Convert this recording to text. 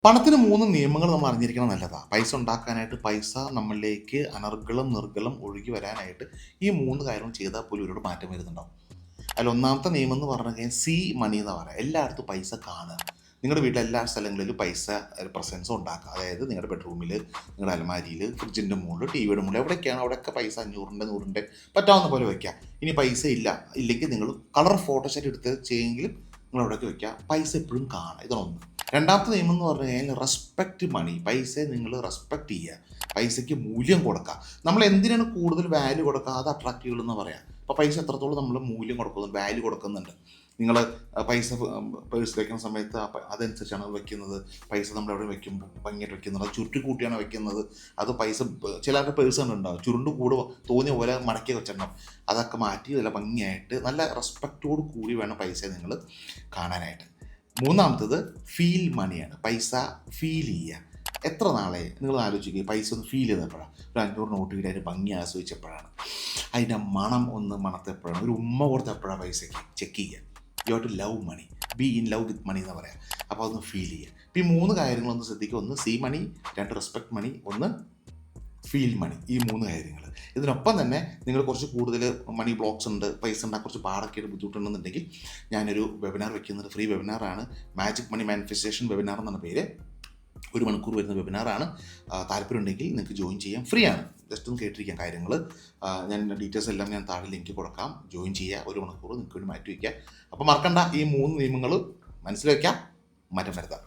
പണത്തിന് 3 നിയമങ്ങൾ നമ്മൾ അറിഞ്ഞിരിക്കണം നല്ലതാണ്. പൈസ ഉണ്ടാക്കാനായിട്ട്, പൈസ നമ്മളിലേക്ക് അനർഗളം നിർഗളം ഒഴുകി വരാനായിട്ട് ഈ 3 കാര്യങ്ങൾ ചെയ്താൽ പോലും ഒരുപാട് മാറ്റം വരുന്നുണ്ടാവും. അതിൽ ഒന്നാമത്തെ നിയമം എന്ന് പറഞ്ഞു കഴിഞ്ഞാൽ സീ മണി എന്ന് പറയാം. എല്ലായിടത്തും പൈസ കാണുക. നിങ്ങളുടെ വീട്ടിലെ എല്ലാ സ്ഥലങ്ങളിലും പൈസ പ്രസൻസ് ഉണ്ടാക്കുക. അതായത് നിങ്ങളുടെ ബെഡ്റൂമിൽ, നിങ്ങളുടെ അലമാരിയിൽ, ഫ്രിഡ്ജിൻ്റെ മുകളിൽ, ടി വിയുടെ മുകളിൽ എവിടെയൊക്കെയാണ് അവിടെയൊക്കെ പൈസ 500ൻ്റെ 100ൻ്റെ പറ്റാവുന്ന പോലെ വയ്ക്കുക. ഇനി പൈസ ഇല്ലെങ്കിൽ നിങ്ങൾ കളർ ഫോട്ടോഷോട്ട് എടുത്ത് ചെയ്യുമെങ്കിലും നിങ്ങൾ അവിടെയൊക്കെ വയ്ക്കുക. പൈസ എപ്പോഴും കാണുക. ഇതാണ്. രണ്ടാമത്തെ നിയമം എന്ന് പറഞ്ഞു കഴിഞ്ഞാൽ റെസ്പെക്റ്റ് മണി. പൈസയെ നിങ്ങൾ റെസ്പെക്റ്റ് ചെയ്യുക. പൈസയ്ക്ക് മൂല്യം കൊടുക്കുക. നമ്മൾ എന്തിനാണ് കൂടുതൽ വാല്യൂ കൊടുക്കുക, അത് അട്രാക്റ്റീവുകൾ എന്ന് പറയാം. അപ്പോൾ പൈസ എത്രത്തോളം നമ്മൾ മൂല്യം കൊടുക്കുന്നുണ്ട്, വാല്യൂ കൊടുക്കുന്നുണ്ട്. നിങ്ങൾ പൈസ പേഴ്സ് വയ്ക്കുന്ന സമയത്ത് അതനുസരിച്ചാണ് വെക്കുന്നത്. പൈസ നമ്മൾ എവിടെ വെക്കുമ്പോൾ ഭംഗിയായിട്ട് വെക്കുന്നത്, അത് ചുരുട്ടി കൂട്ടിയാണ് വെക്കുന്നത്. അത് പൈസ ചിലരുടെ പേഴ്സ് ഉണ്ടാവും ചുരുണ്ട് കൂടെ തോന്നിയ പോലെ മടക്കി വെച്ചിട്ടുണ്ടാവും. അതൊക്കെ മാറ്റി നല്ല ഭംഗിയായിട്ട് നല്ല റെസ്പെക്റ്റോട് കൂടി വേണം പൈസ നിങ്ങൾ കാണാനായിട്ട്. മൂന്നാമത്തത് ഫീൽ മണിയാണ്. പൈസ ഫീൽ ചെയ്യുക. എത്ര നാളെ നിങ്ങൾ ആലോചിക്കുക, പൈസ ഒന്ന് ഫീൽ ചെയ്തപ്പോഴാണ്. ഒരു 500 നോട്ട് കിട്ടി അതിൻ്റെ ഭംഗി ആസ്വദിച്ചപ്പോഴാണ്, അതിൻ്റെ മണം ഒന്ന് മണത്തപ്പോഴാണ്, ഒരു ഉമ്മ കൊടുത്തപ്പോഴാണ് പൈസയ്ക്ക് ചെക്ക് ചെയ്യുക. You have to love money, be in love with money എന്ന് പറയാം. അപ്പോൾ അതൊന്ന് ഫീൽ ചെയ്യുക. ഇപ്പോൾ ഈ 3 കാര്യങ്ങളൊന്ന് ശ്രദ്ധിക്കുക. 1 സീ മണി, 2 റെസ്പെക്ട് മണി, 1 ഫീൽ മണി. ഈ 3 കാര്യങ്ങൾ. ഇതിനൊപ്പം തന്നെ നിങ്ങൾ കുറച്ച് കൂടുതൽ മണി ബ്ലോക്സ് ഉണ്ട്, പൈസ ഉണ്ടാക്കാൻ കുറച്ച് പാടൊക്കെ ബുദ്ധിമുട്ടുണ്ടെന്നുണ്ടെങ്കിൽ ഞാനൊരു വെബിനാർ വെക്കുന്നത്, ഫ്രീ വെബിനാറാണ്. മാജിക് മണി മാനിഫെസ്റ്റേഷൻ വെബിനാർ എന്നാണ് പേര്. 1 മണിക്കൂർ വരുന്ന വെബിനാറാണ്. താല്പര്യമുണ്ടെങ്കിൽ നിങ്ങൾക്ക് ജോയിൻ ചെയ്യാം. ഫ്രീ ആണ്. ജസ്റ്റ് ഒന്ന് കേട്ടിരിക്കാം കാര്യങ്ങൾ. ഞാൻ ഡീറ്റെയിൽസ് എല്ലാം ഞാൻ താഴെ ലിങ്ക് കൊടുക്കാം. ജോയിൻ ചെയ്യുക. 1 മണിക്കൂർ നിങ്ങൾക്ക് വേണ്ടി മാറ്റി വയ്ക്കുക. അപ്പോൾ മറക്കണ്ട, ഈ 3 നിയമങ്ങൾ മനസ്സിൽ വയ്ക്കാം, മാറ്റം വരുത്താം.